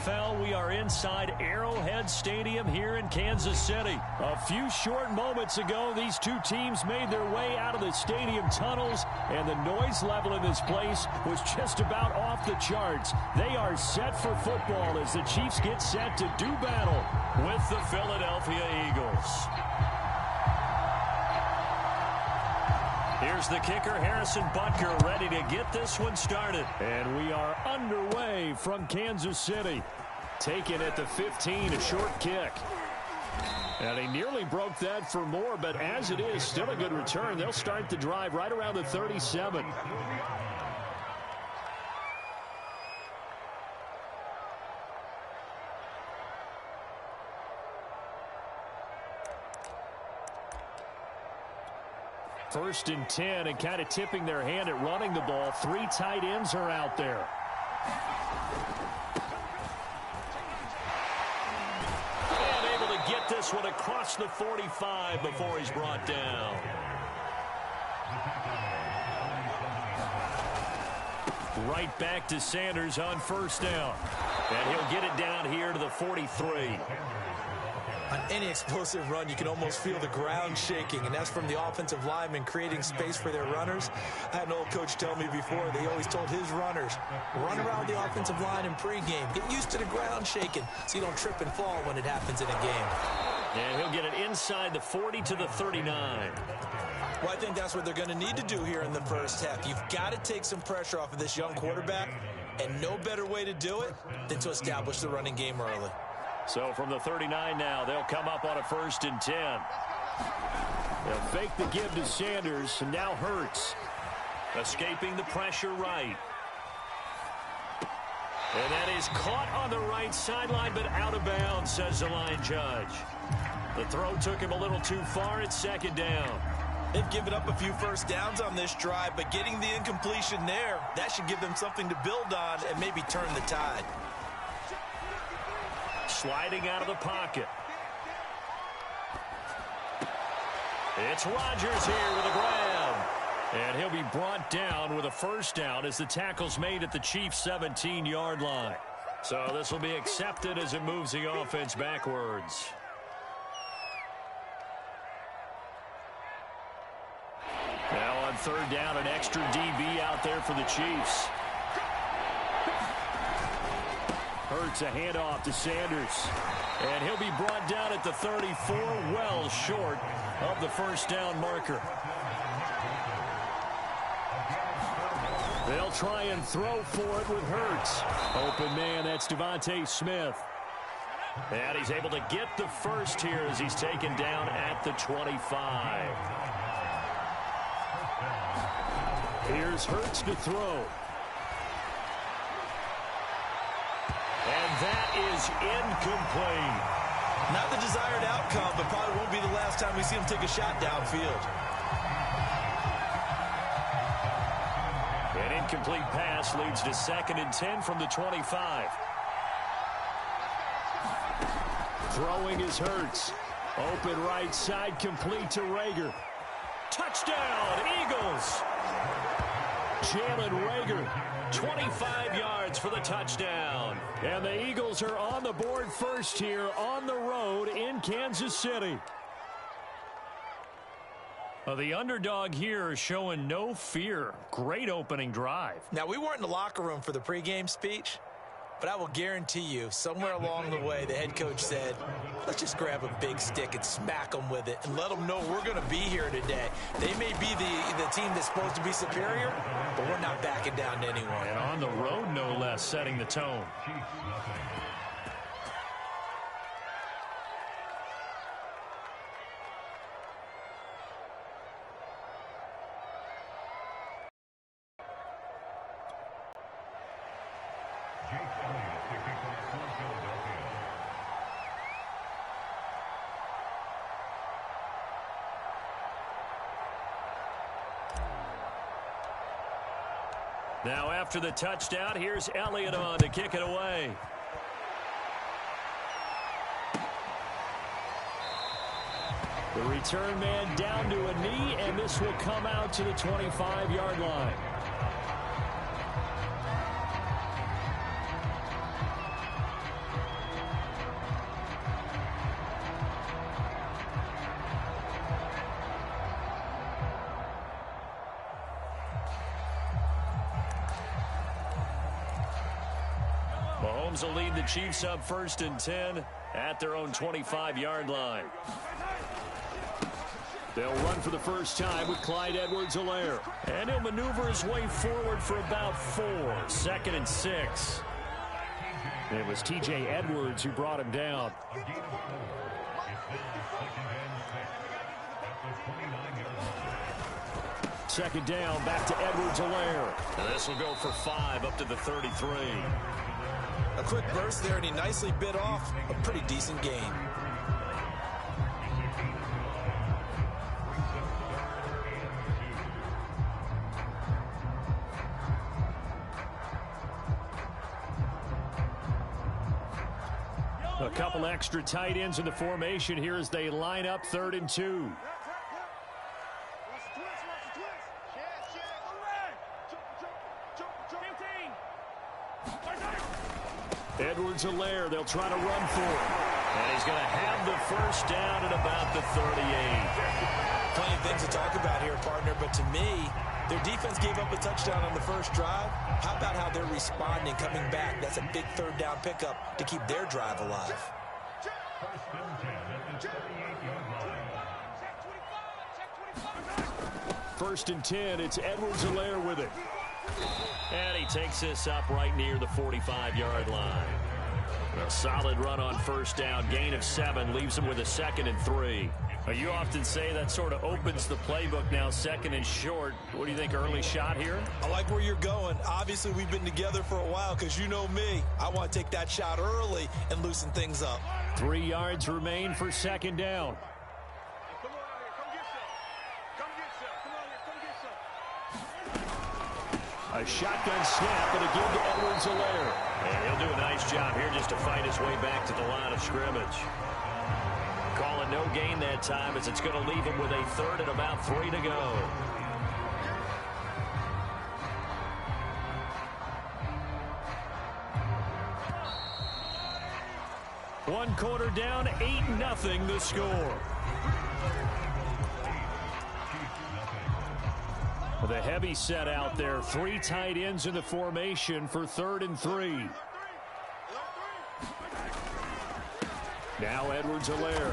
NFL. We are inside Arrowhead Stadium here in Kansas City. A few short moments ago, these two teams made their way out of the stadium tunnels, and the noise level in this place was just about off the charts. They are set for football as the Chiefs get set to do battle with the Philadelphia Eagles. Here's the kicker, Harrison Butker, ready to get this one started. And we are underway from Kansas City. Taken at the 15, a short kick. And he nearly broke that for more, but as it is, still a good return. They'll start the drive right around the 37. First and 10, and kind of tipping their hand at running the ball. Three tight ends are out there. And able to get this one across the 45 before he's brought down. Right back to Sanders on first down. And he'll get it down here to the 43. On any explosive run, you can almost feel the ground shaking, and that's from the offensive linemen creating space for their runners. I had an old coach tell me before, they always told his runners, run around the offensive line in pregame. Get used to the ground shaking so you don't trip and fall when it happens in a game. And he'll get it inside the 40 to the 39. Well, I think that's what they're going to need to do here in the first half. You've got to take some pressure off of this young quarterback, and no better way to do it than to establish the running game early. So from the 39 now, they'll come up on a first and 10. They'll fake the give to Sanders, and now Hurts. Escaping the pressure right. And that is caught on the right sideline, but out of bounds, says the line judge. The throw took him a little too far at second down. They've given up a few first downs on this drive, but getting the incompletion there, that should give them something to build on and maybe turn the tide. Sliding out of the pocket. It's Rodgers here with a grab. And he'll be brought down with a first down as the tackle's made at the Chiefs' 17-yard line. So this will be accepted as it moves the offense backwards. Now on third down, an extra DB out there for the Chiefs. Hurts a handoff to Sanders. And he'll be brought down at the 34, well short of the first down marker. They'll try and throw for it with Hurts. Open man, that's Devontae Smith. And he's able to get the first here as he's taken down at the 25. Here's Hurts to throw. And that is incomplete. Not the desired outcome, but probably won't be the last time we see him take a shot downfield. An incomplete pass leads to second and 10 from the 25. Throwing is Hurts. Open right side, complete to Rager. Touchdown, Eagles! Jalen Rager, 25 yards for the touchdown. And the Eagles are on the board first here on the road in Kansas City. The underdog here is showing no fear. Great opening drive. Now, we weren't in the locker room for the pregame speech, but I will guarantee you, somewhere along the way, the head coach said, let's just grab a big stick and smack them with it and let them know we're going to be here today. They may be the team that's supposed to be superior, but we're not backing down to anyone. And on the road, no less, setting the tone. Now after the touchdown, here's Elliott on to kick it away. The return man down to a knee, and this will come out to the 25-yard line. Mahomes will lead the Chiefs up 1st and 10 at their own 25-yard line. They'll run for the first time with Clyde Edwards-Helaire. And he'll maneuver his way forward for about 4. 2nd and 6. It was T.J. Edwards who brought him down. Second down, back to Edwards-Helaire. And this will go for 5 up to the 33. A quick burst there, and he nicely bit off a pretty decent gain. A couple extra tight ends in the formation here as they line up 3rd and 2. Edwards-Helaire, they'll try to run for it. And he's going to have the first down at about the 38. Plenty of things to talk about here, partner, but to me, their defense gave up a touchdown on the first drive. How about how they're responding, coming back? That's a big 3rd down pickup to keep their drive alive. First and 10, it's Edwards-Helaire with it. And he takes this up right near the 45-yard line. A solid run on first down, gain of 7, leaves him with a 2nd and 3. You often say that sort of opens the playbook now, 2nd and short. What do you think, early shot here? I like where you're going. Obviously, we've been together for a while because you know me. I want to take that shot early and loosen things up. 3 yards remain for 2nd down. A shotgun snap and a give to Edwards-Helaire. And he'll do a nice job here just to fight his way back to the line of scrimmage. Call it no gain that time as it's going to leave him with a 3rd and about 3 to go. One quarter down, 8-0 the score. The heavy set out there. 3 tight ends in the formation for 3rd and 3. Now Edwards-Helaire.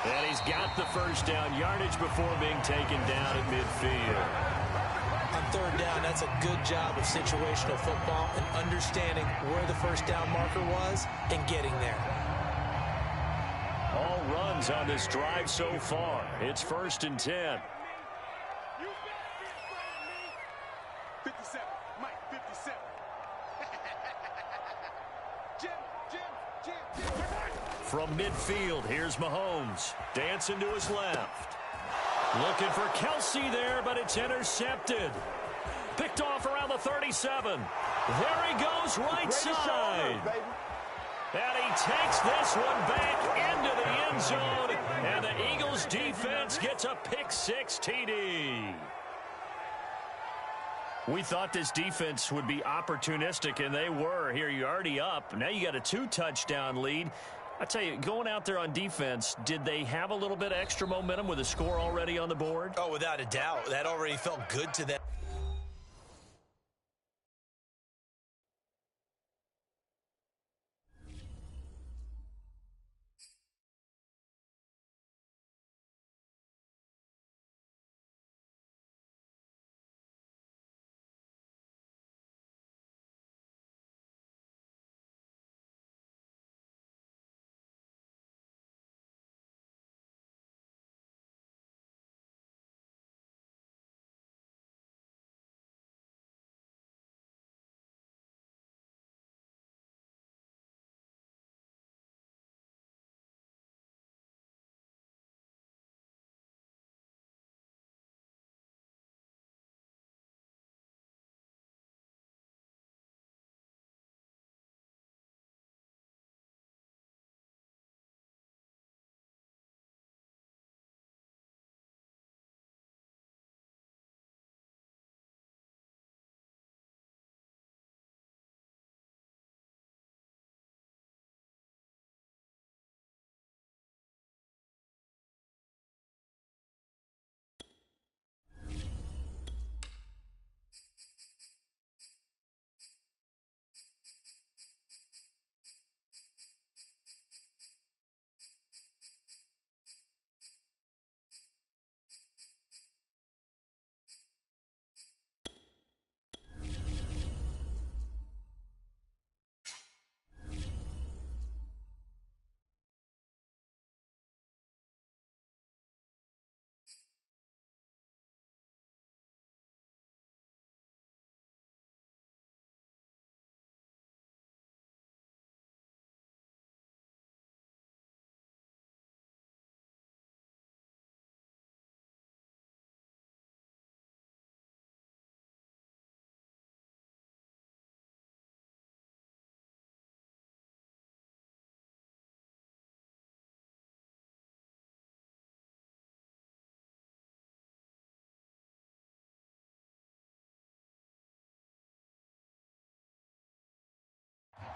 And he's got the first down, yardage before being taken down at midfield. On 3rd down, that's a good job of situational football and understanding where the first down marker was and getting there. All runs on this drive so far. It's 1st and 10. 57, Mike, 57. From midfield, here's Mahomes. Dancing to his left. Looking for Kelsey there, but it's intercepted. Picked off around the 37. There he goes, right side. And he takes this one back into the end zone. And the Eagles defense gets a pick-6 TD. We thought this defense would be opportunistic, and they were. Here, you're already up. Now you got a 2-touchdown lead. I tell you, going out there on defense, did they have a little bit of extra momentum with a score already on the board? Oh, without a doubt. That already felt good to them.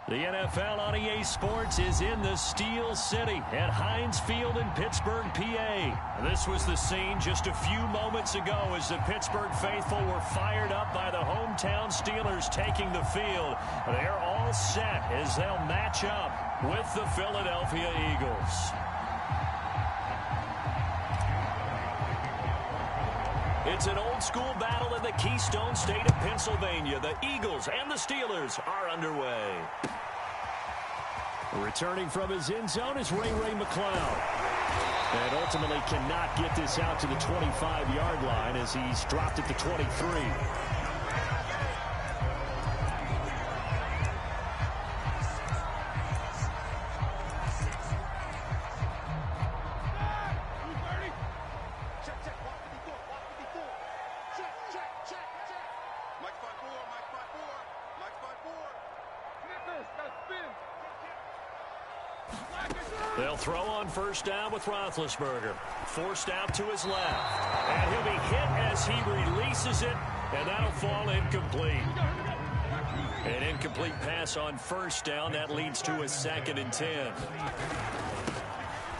The NFL on EA Sports is in the Steel City at Heinz Field in Pittsburgh, PA. This was the scene just a few moments ago as the Pittsburgh faithful were fired up by the hometown Steelers taking the field. They're all set as they'll match up with the Philadelphia Eagles. It's an old-school battle in the Keystone State of Pennsylvania. The Eagles and the Steelers are underway. Returning from his end zone is Ray McCloud. And ultimately cannot get this out to the 25-yard line as he's dropped at the 23. They'll throw on first down with Roethlisberger. Forced out to his left. And he'll be hit as he releases it, and that'll fall incomplete. An incomplete pass on first down. That leads to a 2nd and 10.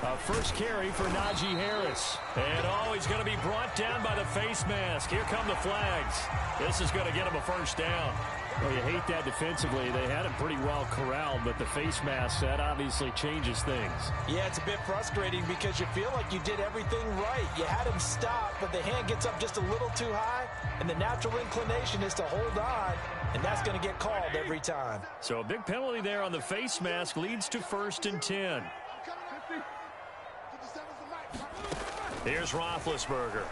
A first carry for Najee Harris. And he's going to be brought down by the face mask. Here come the flags. This is going to get him a first down. Well, you hate that defensively. They had him pretty well corralled, but the face mask, that obviously changes things. Yeah, it's a bit frustrating because you feel like you did everything right. You had him stop, but the hand gets up just a little too high, and the natural inclination is to hold on, and that's going to get called every time. So a big penalty there on the face mask leads to 1st and 10. Here's Roethlisberger.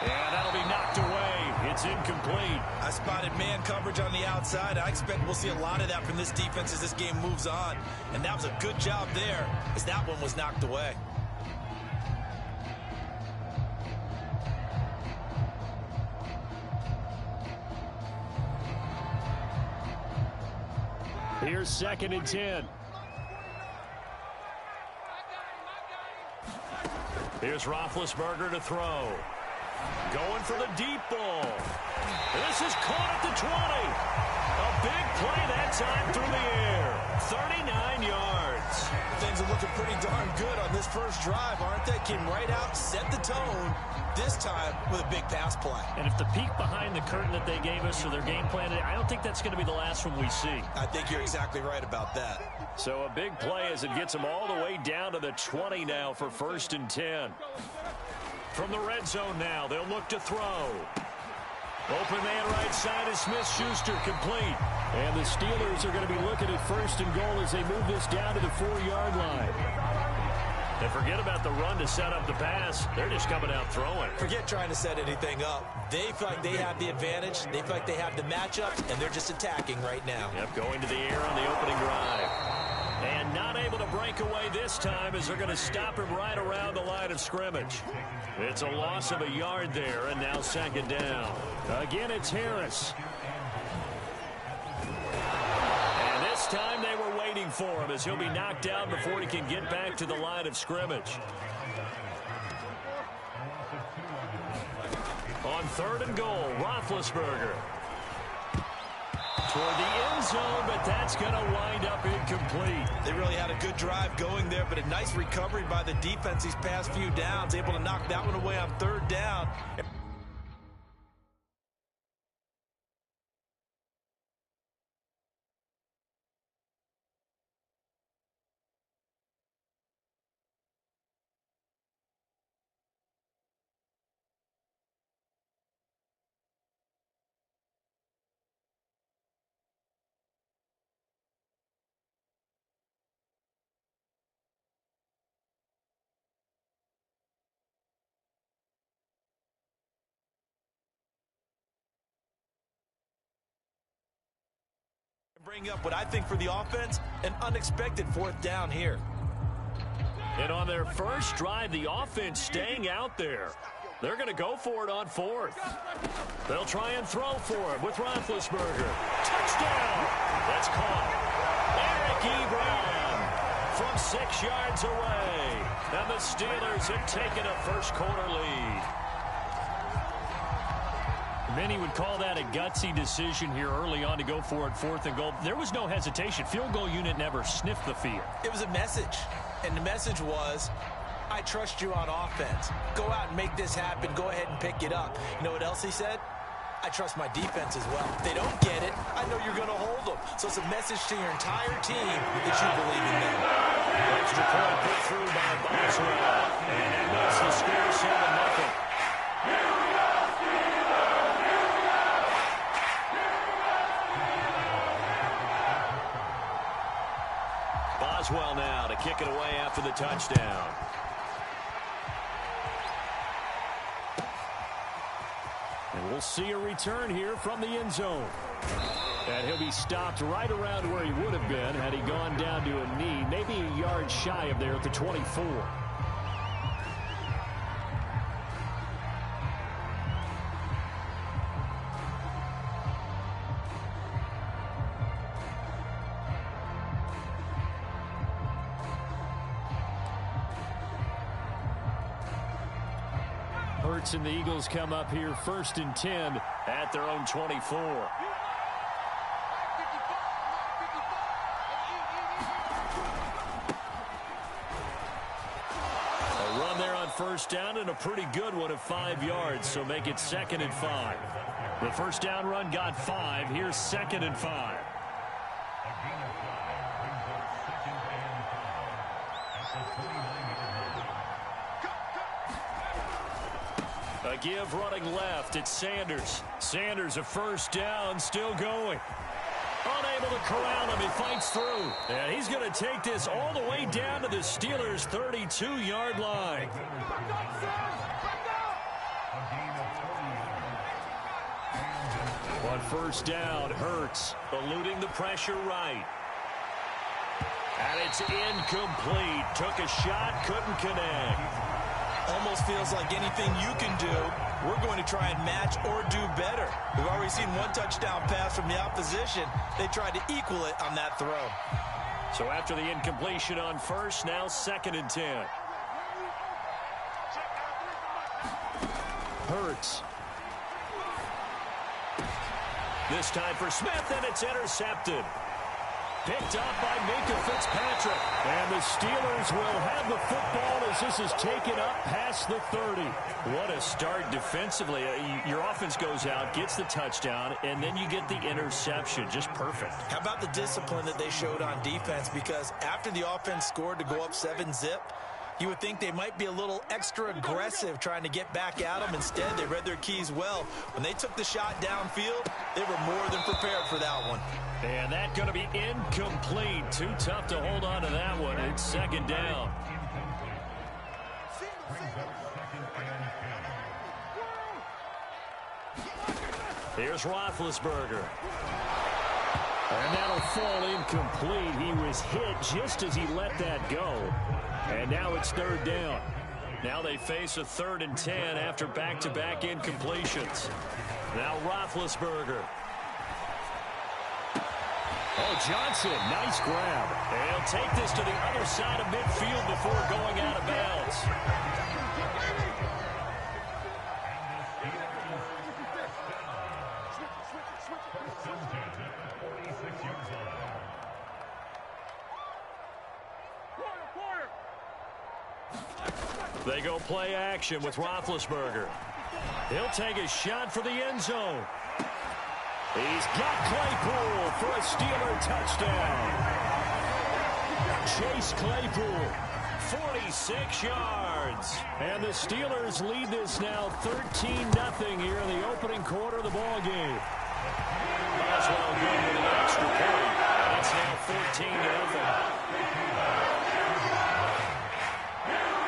And that'll be knocked away. It's incomplete. I spotted man coverage on the outside. I expect we'll see a lot of that from this defense as this game moves on. And that was a good job there as that one was knocked away. Here's 2nd and 10. Here's Roethlisberger to throw. Going for the deep ball. This is caught at the 20. A big play that time through the air. 39 yards. Things are looking pretty darn good on this first drive, aren't they? Came right out, set the tone, this time with a big pass play. And if the peek behind the curtain that they gave us for their game plan, I don't think that's going to be the last one we see. I think you're exactly right about that. So a big play as it gets them all the way down to the 20 now for 1st and 10. From the red zone now, they'll look to throw. Open man right side is Smith-Schuster, complete. And the Steelers are going to be looking at 1st and goal as they move this down to the 4-yard line. And forget about the run to set up the pass. They're just coming out throwing. Forget trying to set anything up. They feel like they have the advantage. They feel like they have the matchup, and they're just attacking right now. Yep, going to the air on the opening drive. And not able to break away this time as they're going to stop him right around the line of scrimmage. It's a loss of a yard there, and now 2nd down. Again, it's Harris. And this time they were waiting for him as he'll be knocked down before he can get back to the line of scrimmage. On 3rd and goal, Roethlisberger. Toward the end zone, but that's going to wind up incomplete. They really had a good drive going there, but a nice recovery by the defense these past few downs, able to knock that one away on 3rd down. Bring up what I think for the offense, an unexpected 4th down here. And on their first drive, the offense staying out there. They're going to go for it on 4th. They'll try and throw for it with Roethlisberger. Touchdown! That's caught. Eric Ebron from 6 yards away. And the Steelers have taken a first quarter lead. Many would call that a gutsy decision here early on to go for it, 4th and goal. There was no hesitation. Field goal unit never sniffed the field. It was a message, and the message was, I trust you on offense. Go out and make this happen. Go ahead and pick it up. You know what else he said? I trust my defense as well. If they don't get it, I know you're going to hold them. So it's a message to your entire team that you believe in them. Extra point put through by Boswell. And that makes the score 7-0. Boswell now to kick it away after the touchdown. And we'll see a return here from the end zone. And he'll be stopped right around where he would have been had he gone down to a knee, maybe a yard shy of there at the 24. Hurts and the Eagles come up here 1st and 10 at their own 24. A run there on 1st down and a pretty good one of 5 yards, so make it 2nd and 5. The 1st down run got 5. Here's 2nd and 5. A give running left. It's Sanders. Sanders a 1st down, still going. Unable to corral him. He fights through. And he's going to take this all the way down to the Steelers' 32-yard line. On 1st down, Hurts eluding the pressure right. And it's incomplete. Took a shot, couldn't connect. Almost feels like anything you can do, we're going to try and match or do better. We've already seen one touchdown pass from the opposition. They tried to equal it on that throw. So after the incompletion on 1st, now 2nd and 10. Hurts. This time for Smith, and it's intercepted. Picked up by Minka Fitzpatrick. And the Steelers will have the football as this is taken up past the 30. What a start defensively. Your offense goes out, gets the touchdown, and then you get the interception. Just perfect. How about the discipline that they showed on defense? Because after the offense scored to go up 7-zip, you would think they might be a little extra aggressive trying to get back at them. Instead, they read their keys well. When they took the shot downfield, they were more than prepared for that one. And that's going to be incomplete. Too tough to hold on to that one. It's 2nd down. Here's Roethlisberger. And that'll fall incomplete. He was hit just as he let that go. And now it's 3rd down. Now they face a 3rd and 10 after back-to-back incompletions. Now Roethlisberger. Oh, Johnson, nice grab. And he'll take this to the other side of midfield before going out of bounds. They go play action with Roethlisberger. He'll take a shot for the end zone. He's got Claypool for a Steeler touchdown. Chase Claypool, 46 yards. And the Steelers lead this now 13-0 here in the opening quarter of the ball game. Boswell good with an extra point. It's now 14-0.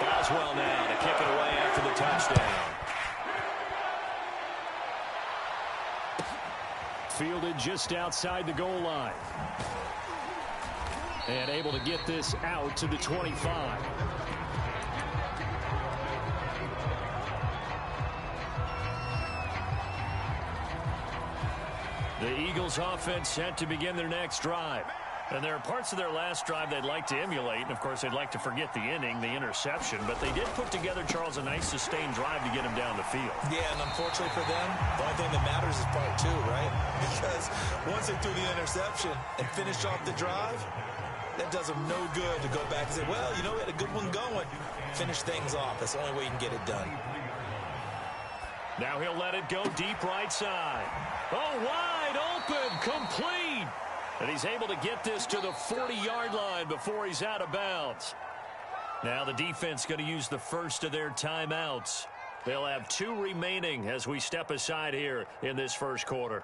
Boswell now to kick it away after the touchdown. Fielded just outside the goal line. And able to get this out to the 25. The Eagles offense set to begin their next drive. And there are parts of their last drive they'd like to emulate. And, of course, they'd like to forget the inning, the interception. But they did put together, Charles, a nice sustained drive to get him down the field. Yeah, and unfortunately for them, the only thing that matters is part two, right? Because once they threw the interception and finished off the drive, that does them no good to go back and say, well, you know, we had a good one going. Finish things off. That's the only way you can get it done. Now he'll let it go deep right side. Oh, wide open, complete. And he's able to get this to the 40-yard line before he's out of bounds. Now the defense going to use the first of their timeouts. They'll have 2 remaining as we step aside here in this first quarter.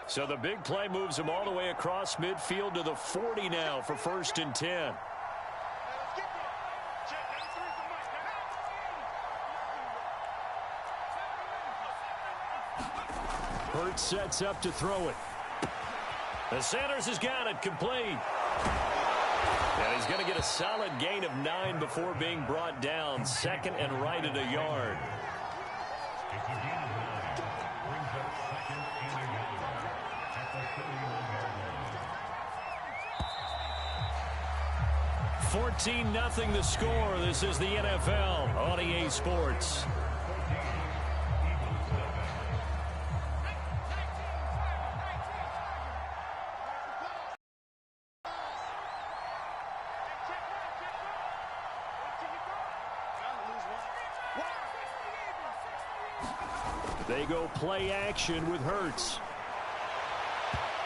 So the big play moves him all the way across midfield to the 40 now for 1st and 10. Hurts sets up to throw it. The Sanders has got it complete. And he's going to get a solid gain of 9 before being brought down. 2nd and right at a yard. $14-0 the score. This is the NFL on EA Sports. They go play action with Hurts.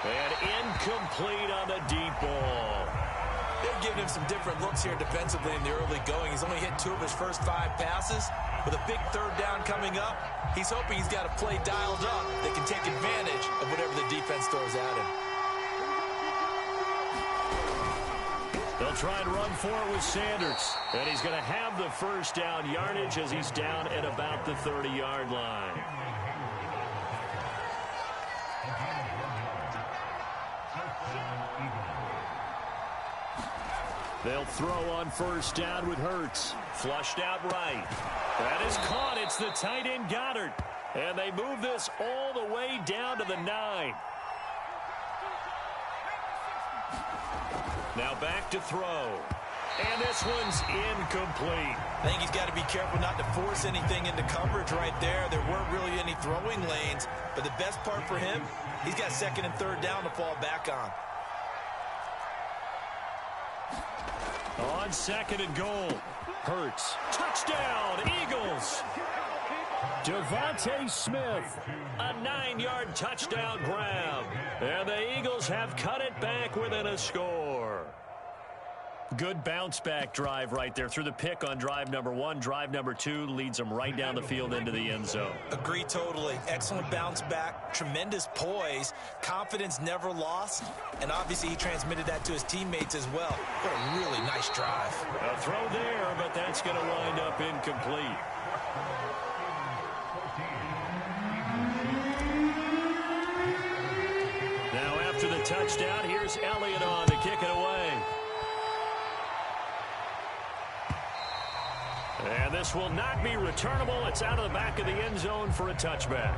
And incomplete on the deep ball. They're giving him some different looks here defensively in the early going. He's only hit 2 of his first 5 passes. With a big 3rd down coming up, he's hoping he's got a play dialed up that can take advantage of whatever the defense throws at him. They'll try and run for it with Sanders. And he's going to have the first down yardage as he's down at about the 30-yard line. They'll throw on 1st down with Hurts. Flushed out right. That is caught. It's the tight end Goddard. And they move this all the way down to the 9. Now back to throw. And this one's incomplete. I think he's got to be careful not to force anything into coverage right there. There weren't really any throwing lanes. But the best part for him, he's got 2nd and 3rd down to fall back on. On 2nd and goal. Hurts. Touchdown, Eagles. Devontae Smith. A 9-yard touchdown grab. And the Eagles have cut it back within a score. Good bounce-back drive right there through the pick on drive number 1. Drive number 2 leads them right down the field into the end zone. Agree totally. Excellent bounce back. Tremendous poise. Confidence never lost. And obviously he transmitted that to his teammates as well. What a really nice drive. A throw there, but that's going to wind up incomplete. Now after the touchdown, here's Elliott on to kick it away. And this will not be returnable. It's out of the back of the end zone for a touchback.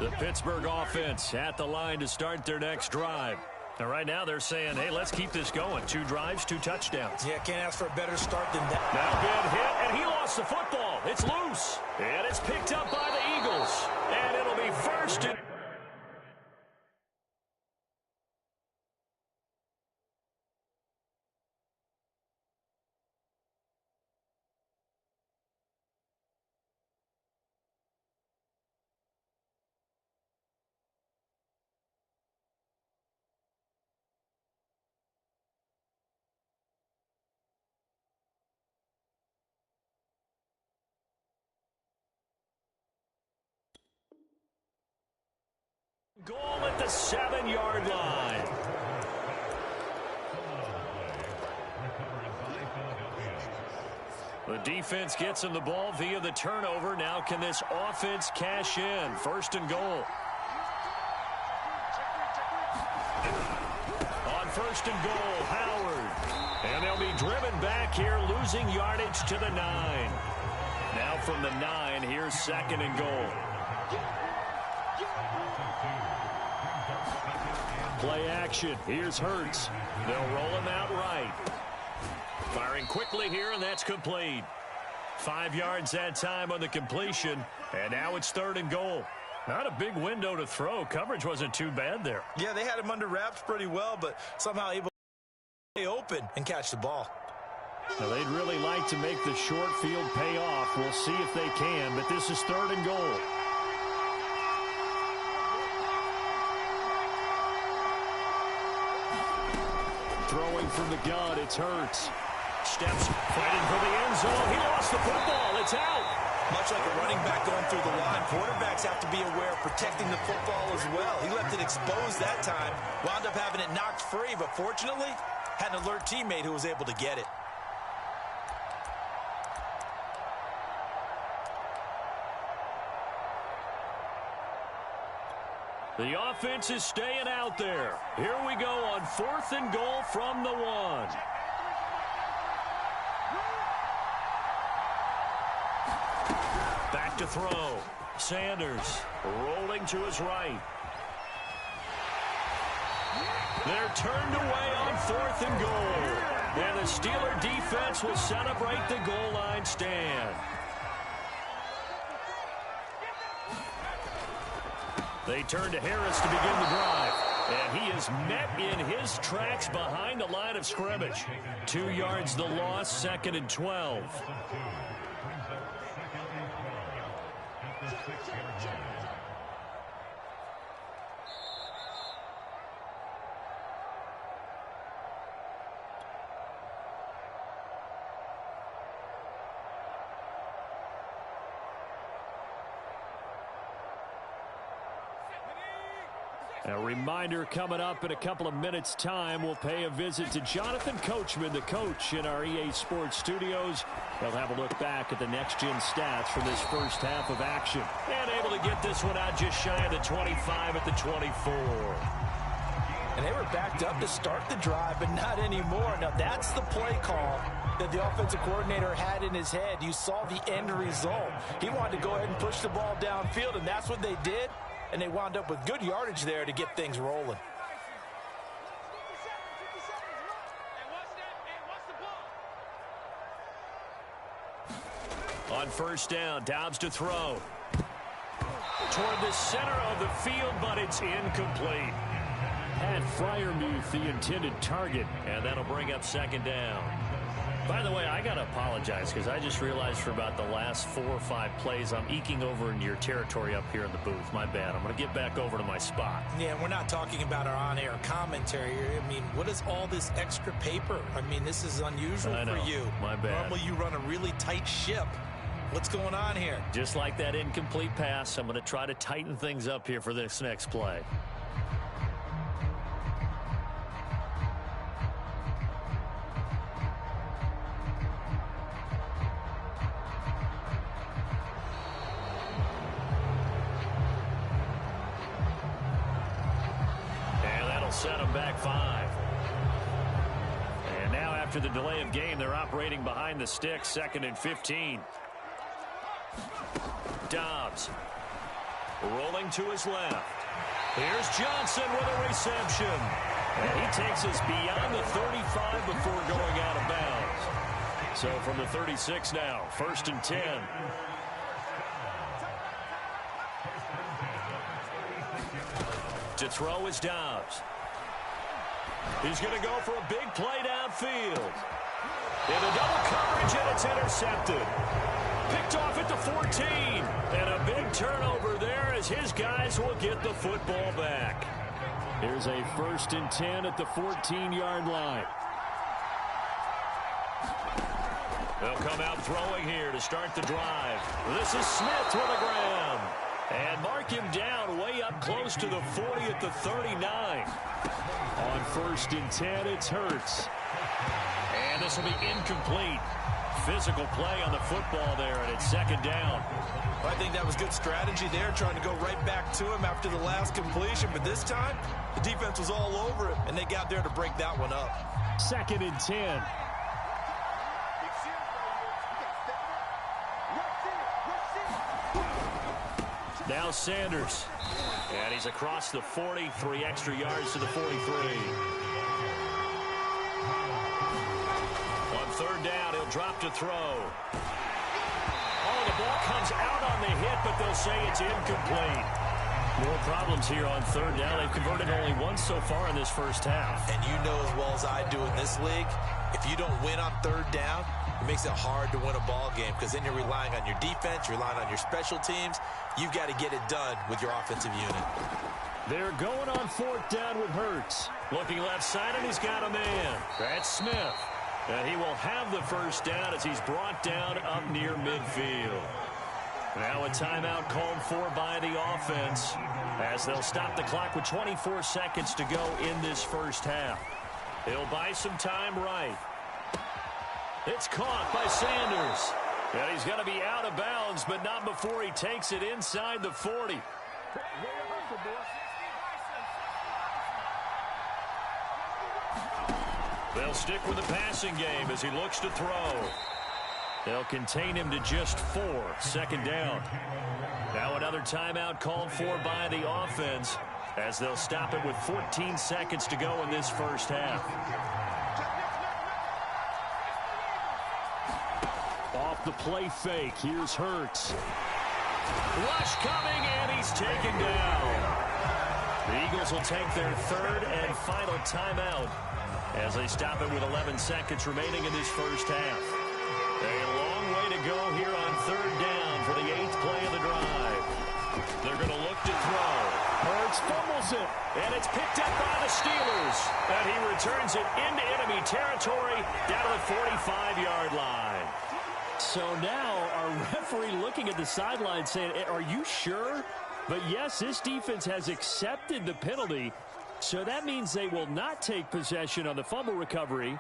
The Pittsburgh offense at the line to start their next drive. And right now they're saying, hey, let's keep this going. 2 drives, 2 touchdowns. Yeah, can't ask for a better start than that. Now big hit, and he lost the football. It's loose. And it's picked up by the Eagles. And it'll be 1st and... Goal at the 7-yard line. The defense gets him the ball via the turnover. Now can this offense cash in? 1st and goal. On 1st and goal, Howard. And they'll be driven back here, losing yardage to the 9. Now from the 9. Here's 2nd and goal. Play action. Here's Hurts. They'll roll him out right. Firing quickly here, and that's complete. 5 yards that time on the completion, and now it's 3rd and goal. Not a big window to throw. Coverage wasn't too bad there. Yeah, they had him under wraps pretty well, but somehow able to stay open and catch the ball. Now, they'd really like to make the short field pay off. We'll see if they can, but this is 3rd and goal. Throwing from the gun, it's Hurts. Steps fighting for the end zone. He lost the football. It's out. Much like a running back going through the line, quarterbacks have to be aware of protecting the football as well. He left it exposed that time, wound up having it knocked free, but fortunately, had an alert teammate who was able to get it. The offense is staying out there. Here we go on 4th and goal from the 1. Back to throw. Sanders rolling to his right. They're turned away on 4th and goal. And the Steeler defense will celebrate the goal line stand. They turn to Harris to begin the drive. And he is met in his tracks behind the line of scrimmage. 2 yards the loss, 2nd and 12. A reminder coming up in a couple of minutes' time. We'll pay a visit to Jonathan Coachman, the coach in our EA Sports studios. They'll have a look back at the next-gen stats from this first half of action. And able to get this one out just shy of the 25 at the 24. And they were backed up to start the drive, but not anymore. Now, that's the play call that the offensive coordinator had in his head. You saw the end result. He wanted to go ahead and push the ball downfield, and that's what they did. And they wound up with good yardage there to get things rolling. On 1st down, Dobbs to throw. Toward the center of the field, but it's incomplete. Had Freiermuth the intended target, and that'll bring up 2nd down. By the way, I got to apologize because I just realized for about the last 4 or 5 plays, I'm eking over into your territory up here in the booth. My bad. I'm going to get back over to my spot. Yeah, we're not talking about our on-air commentary here. I mean, what is all this extra paper? I mean, this is unusual for you. My bad. Normally you run a really tight ship. What's going on here? Just like that incomplete pass, I'm going to try to tighten things up here for this next play. Set them back 5. And now after the delay of game, they're operating behind the sticks, 2nd and 15. Dobbs rolling to his left. Here's Johnson with a reception. And he takes us beyond the 35 before going out of bounds. So from the 36 now, 1st and 10. To throw is Dobbs. He's going to go for a big play downfield. Into double coverage, and it's intercepted. Picked off at the 14. And a big turnover there as his guys will get the football back. Here's a 1st and 10 at the 14-yard line. They'll come out throwing here to start the drive. This is Smith with the ground. And mark him down way up close to the 40 at the 39. On 1st and 10, it's Hurts. And this will be incomplete. Physical play on the football there, and it's 2nd down. I think that was good strategy there, trying to go right back to him after the last completion. But this time, the defense was all over it, and they got there to break that one up. 2nd and 10. Now Sanders. And he's across the 40, 3 extra yards to the 43. On third down, he'll drop to throw. Oh, the ball comes out on the hit, but they'll say it's incomplete. More problems here on third down. They've converted only once so far in this first half. And you know as well as I do in this league, if you don't win on third down, it makes it hard to win a ball game because then you're relying on your defense, you're relying on your special teams. You've got to get it done with your offensive unit. They're going on fourth down with Hurts. Looking left side, and he's got a man. That's Smith. And he will have the first down as he's brought down up near midfield. Now a timeout called for by the offense as they'll stop the clock with 24 seconds to go in this first half. He'll buy some time right. It's caught by Sanders. And he's going to be out of bounds, but not before he takes it inside the 40. They'll stick with the passing game as he looks to throw. They'll contain him to just 4. Second down. Now another timeout called for by the offense as they'll stop it with 14 seconds to go in this first half. Off the play fake, here's Hurts. Rush coming, and he's taken down. The Eagles will take their third and final timeout as they stop it with 11 seconds remaining in this first half. A long way to go here on third down for the 8th play of the drive. They're going to look to throw. Hurts fumbles it, and it's picked up by the Steelers. And he returns it into enemy territory down to the 45-yard line. So now our referee looking at the sideline saying, are you sure? But yes, this defense has accepted the penalty. So that means they will not take possession on the fumble recovery.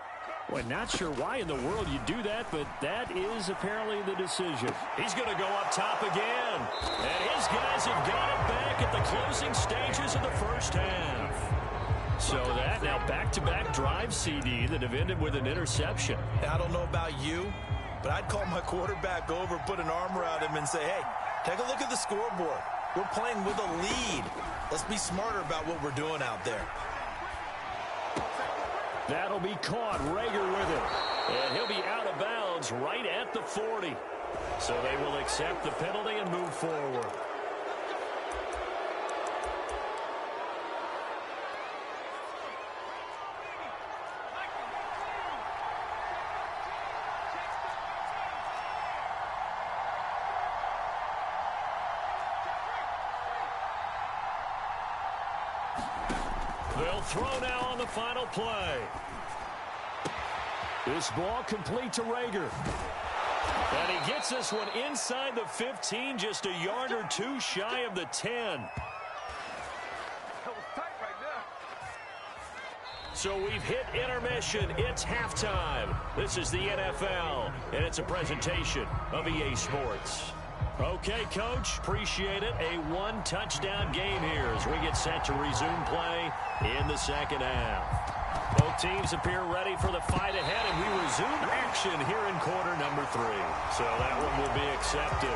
Well, not sure why in the world you do that, but that is apparently the decision. He's going to go up top again. And his guys have got it back at the closing stages of the first half. So that now back-to-back drive CD that have ended with an interception. Now, I don't know about you, but I'd call my quarterback over, put an arm around him, and say, hey, take a look at the scoreboard. We're playing with a lead. Let's be smarter about what we're doing out there. That'll be caught. Rager with it. And he'll be out of bounds right at the 40. So they will accept the penalty and move forward. They'll throw now on the final play. This ball complete to Rager. And he gets this one inside the 15, just a yard or two shy of the 10. So we've hit intermission. It's halftime. This is the NFL, and it's a presentation of EA Sports. Okay, Coach, appreciate it. A one-touchdown game here as we get set to resume play in the second half. Both teams appear ready for the fight ahead, and we resume action here in quarter number 3. So that one will be accepted.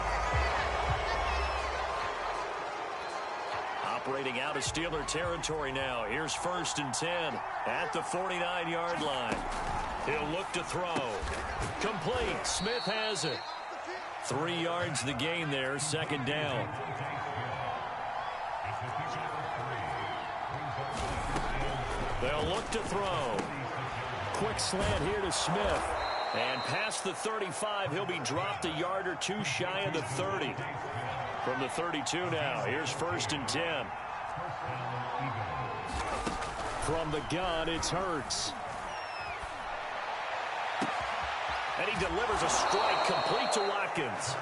Operating out of Steeler territory now. Here's 1st and 10 at the 49-yard line. He'll look to throw. Complete. Smith has it. 3 yards the gain there, second down. They'll look to throw. Quick slant here to Smith. And past the 35, he'll be dropped a yard or two shy of the 30. From the 32 now, here's 1st and 10. From the gun, it's Hurts. And he delivers a strike complete to Watkins.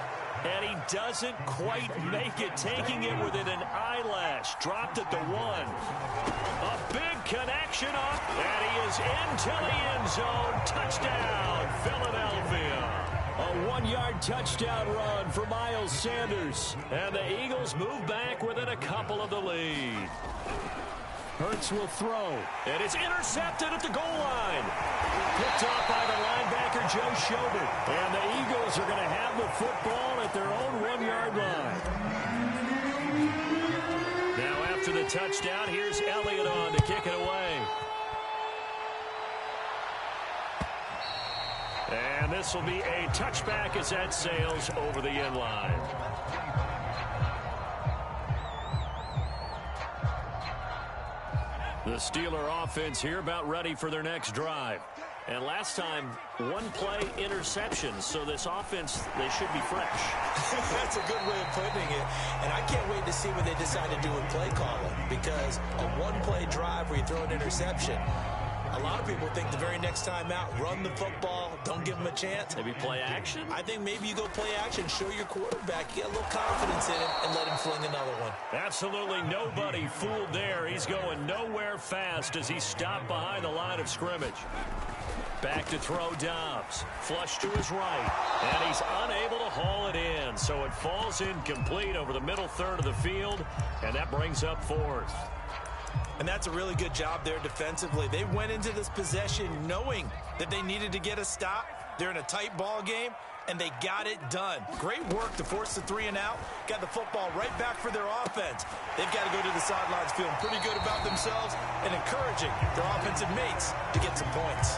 And he doesn't quite make it, taking it within an eyelash. Dropped at the 1. A big connection up, and he is into the end zone. Touchdown, Philadelphia. A 1-yard touchdown run for Miles Sanders. And the Eagles move back within a couple of the lead. Hurts will throw. And it's intercepted at the goal line. Picked off by the linebacker, Joe Schobert. And the Eagles are going to have the football at their own 1-yard line. touchdown. Here's Elliott on to kick it away. And this will be a touchback as that sails over the end line. The Steeler offense here about ready for their next drive. And last time, one play interception. So this offense, they should be fresh. That's a good way of putting it. And I can't wait to see what they decide to do with play calling. Because a one-play drive where you throw an interception, a lot of people think the very next time out, run the football, don't give them a chance. Maybe play action? I think maybe you go play action, show your quarterback, get a little confidence in him, and let him fling another one. Absolutely nobody fooled there. He's going nowhere fast as he stopped behind the line of scrimmage. Back to throw Dobbs. Flush to his right. And he's unable to haul it in. So it falls incomplete over the middle third of the field. And that brings up fourth. And that's a really good job there defensively. They went into this possession knowing that they needed to get a stop. They're in a tight ball game, and they got it done. Great work to force the 3 and out. Got the football right back for their offense. They've got to go to the sidelines feeling pretty good about themselves and encouraging their offensive mates to get some points.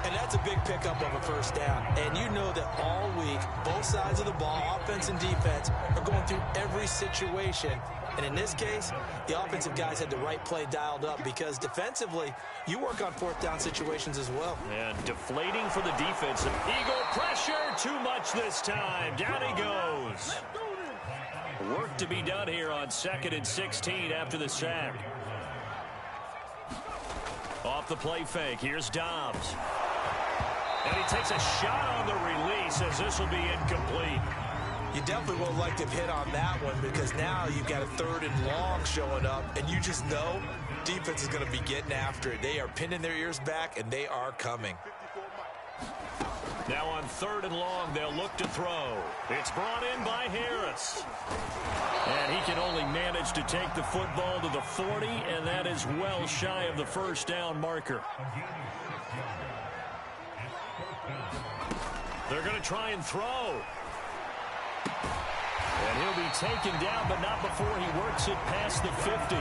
And that's a big pickup of a first down. And you know that all week, both sides of the ball, offense and defense, are going through every situation. And in this case, the offensive guys had the right play dialed up because defensively, you work on fourth down situations as well. And deflating for the defense. Eagle pressure, too much this time. Down he goes. Work to be done here on 2nd and 16 after the sack. Off the play fake, here's Dobbs. And he takes a shot on the release as this will be incomplete. You definitely would like to have hit on that one because now you've got a 3rd and long showing up, and you just know defense is going to be getting after it. They are pinning their ears back, and they are coming. Now on 3rd and long, they'll look to throw. It's brought in by Harris. And he can only manage to take the football to the 40, and that is well shy of the first down marker. They're going to try and throw. And he'll be taken down, but not before he works it past the 50.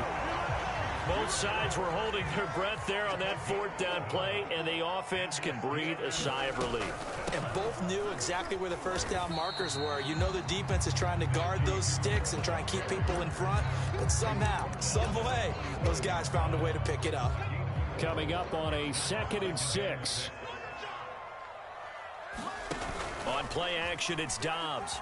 Both sides were holding their breath there on that 4th down play, and the offense can breathe a sigh of relief. And both knew exactly where the first down markers were. You know the defense is trying to guard those sticks and try and keep people in front, but somehow, some way, those guys found a way to pick it up. Coming up on a 2nd and 6. On play action, it's Dobbs.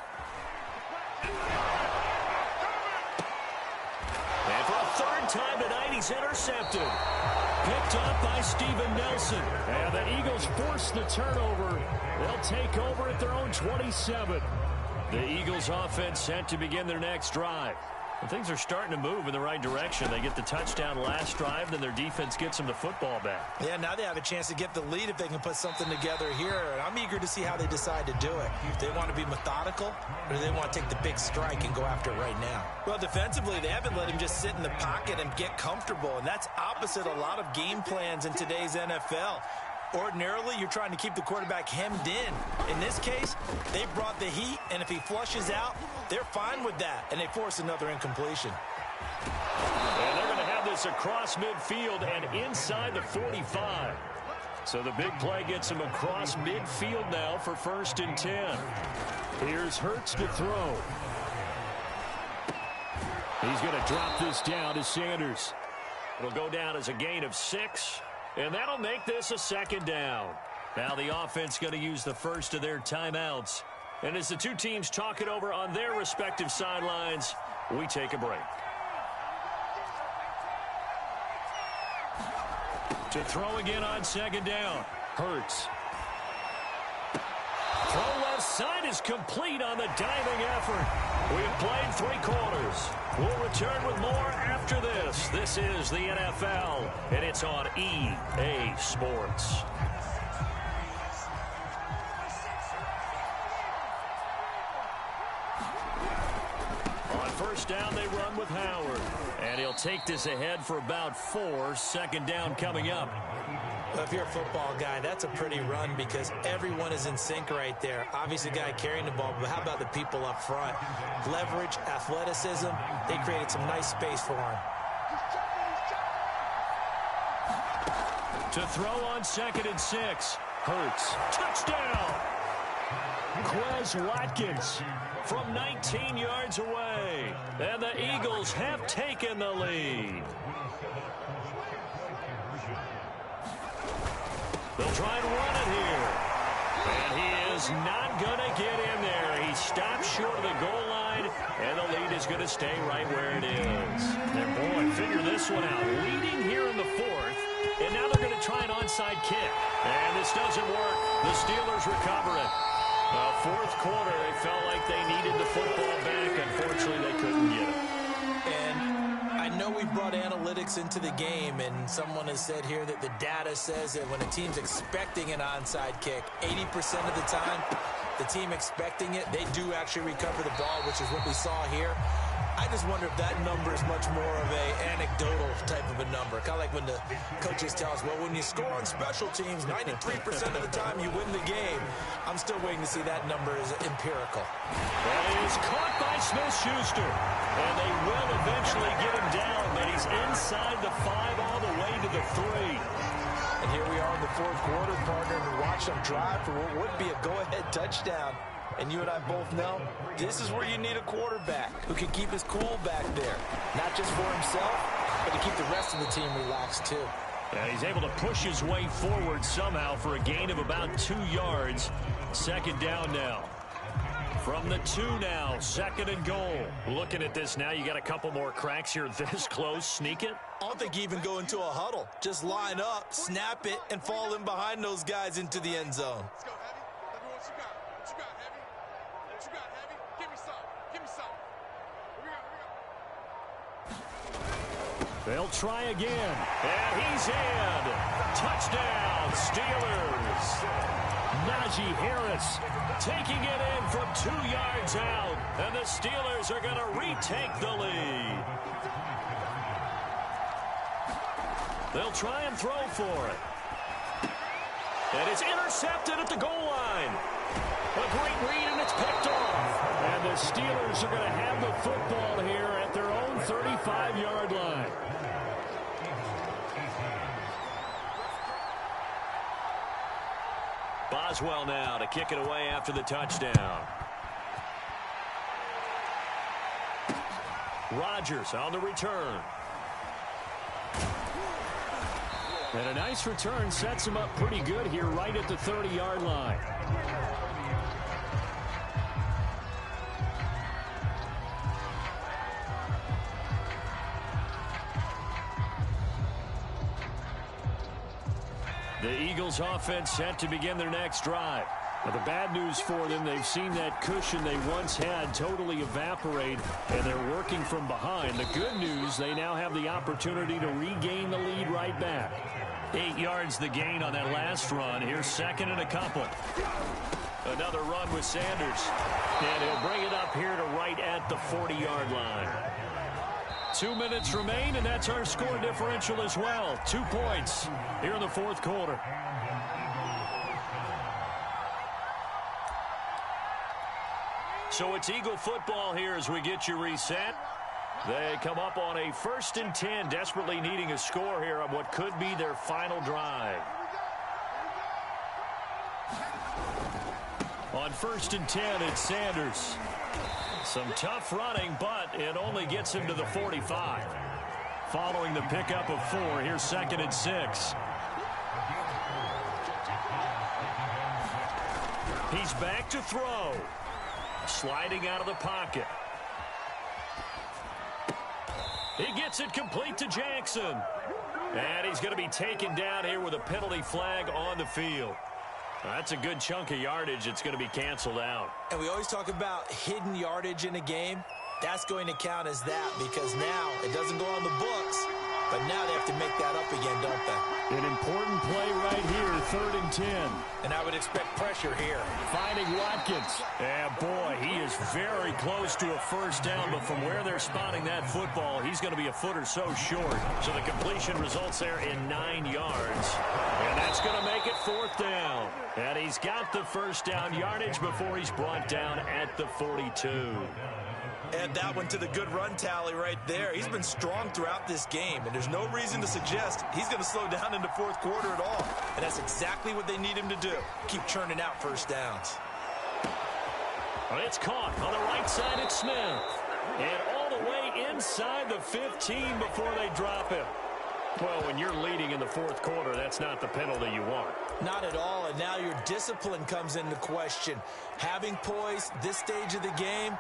And for a 3rd time tonight, he's intercepted. Picked up by Steven Nelson. And the Eagles force the turnover. They'll take over at their own 27. The Eagles offense set to begin their next drive. And things are starting to move in the right direction. They get the touchdown last drive, then their defense gets them the football back. Yeah, now they have a chance to get the lead if they can put something together here. And I'm eager to see how they decide to do it. If they want to be methodical, or do they want to take the big strike and go after it right now? Well, defensively, they haven't let him just sit in the pocket and get comfortable. And that's opposite a lot of game plans in today's NFL. Ordinarily, you're trying to keep the quarterback hemmed in. In this case, they brought the heat, and if he flushes out, they're fine with that, and they force another incompletion. And they're going to have this across midfield and inside the 45. So the big play gets him across midfield now for 1st and 10. Here's Hurts to throw. He's going to drop this down to Sanders. It'll go down as a gain of 6. And that'll make this a 2nd down. Now the offense going to use the first of their timeouts. And as the two teams talk it over on their respective sidelines, we take a break. To throw again on 2nd down. Hurts. Throw left side is complete on the diving effort. We have played 3 quarters. We'll return with more after this. This is the NFL, and it's on EA Sports. On 1st down, they run with Howard. And he'll take this ahead for about 4. 2nd down coming up. Well, if you're a football guy, that's a pretty run because everyone is in sync right there. Obviously, the guy carrying the ball, but how about the people up front? Leverage, athleticism, they created some nice space for him. To throw on 2nd and 6. Hurts. Touchdown! Quez Watkins from 19 yards away. And the Eagles have taken the lead. They'll try and run it here. And he is not going to get in there. He stops short of the goal line, and the lead is going to stay right where it is. And boy, figure this one out. Leading here in the 4th, and now they're going to try an onside kick. And this doesn't work. The Steelers recover it. 4th quarter, they felt like they needed the football back. Unfortunately, they couldn't get it. And I know we brought analytics into the game, and someone has said here that the data says that when a team's expecting an onside kick, 80% of the time, the team expecting it, they do actually recover the ball, which is what we saw here. I just wonder if that number is much more of an anecdotal type of a number. Kind of like when the coaches tell us, well, when you score on special teams, 93% of the time you win the game. I'm still waiting to see that number is empirical. That is caught by Smith-Schuster. And they will eventually get him down, but he's inside the 5 all the way to the 3. And here we are in the 4th quarter, partner, and watch them drive for what would be a go-ahead touchdown. And you and I both know this is where you need a quarterback who can keep his cool back there. Not just for himself, but to keep the rest of the team relaxed too. Yeah, he's able to push his way forward somehow for a gain of about 2 yards. 2nd down now. From the 2 now, 2nd and goal. Looking at this now, you got a couple more cracks here this close. Sneak it? I don't think you even go into a huddle. Just line up, snap it, and fall in behind those guys into the end zone. They'll try again. And he's in. Touchdown, Steelers. Najee Harris taking it in from 2 yards out. And the Steelers are going to retake the lead. They'll try and throw for it. And it's intercepted at the goal line. A great read, and it's picked off. And the Steelers are going to have the football here at their own 35-yard line. Boswell now to kick it away after the touchdown. Rodgers on the return. And a nice return sets him up pretty good here right at the 30-yard line. The Eagles offense set to begin their next drive. Now, the bad news for them, they've seen that cushion they once had totally evaporate, and they're working from behind. The good news, they now have the opportunity to regain the lead right back. 8 yards the gain on that last run. Here's 2nd and a couple. Another run with Sanders. And he'll bring it up here to right at the 40-yard line. 2 minutes remain, and that's our score differential as well. 2 points here in the 4th quarter. So it's Eagle football here as we get you reset. They come up on a 1st and 10, desperately needing a score here on what could be their final drive. On 1st and 10, it's Sanders. Some tough running, but it only gets him to the 45. Following the pickup of 4, here's 2nd and 6. He's back to throw. Sliding out of the pocket. He gets it complete to Jackson. And he's going to be taken down here with a penalty flag on the field. That's a good chunk of yardage. It's going to be canceled out. And we always talk about hidden yardage in a game. That's going to count as that because now it doesn't go on the books, but now they have to make that up again, don't they? An important play right here, 3rd and 10. And I would expect pressure here. Finding Watkins. And boy, he is very close to a 1st down, but from where they're spotting that football, he's going to be a foot or so short. So the completion results there in 9 yards. And that's going to make it 4th down. And he's got the 1st down yardage before he's brought down at the 42. Add that one to the good run tally right there. He's been strong throughout this game, and there's no reason to suggest he's going to slow down in the fourth quarter at all. And that's exactly what they need him to do. Keep churning out first downs. Well, it's caught on the right side. It's Smith. And all the way inside the 15 before they drop him. Well, when you're leading in the fourth quarter, that's not the penalty you want. Not at all, and now your discipline comes into question. Having poise this stage of the game,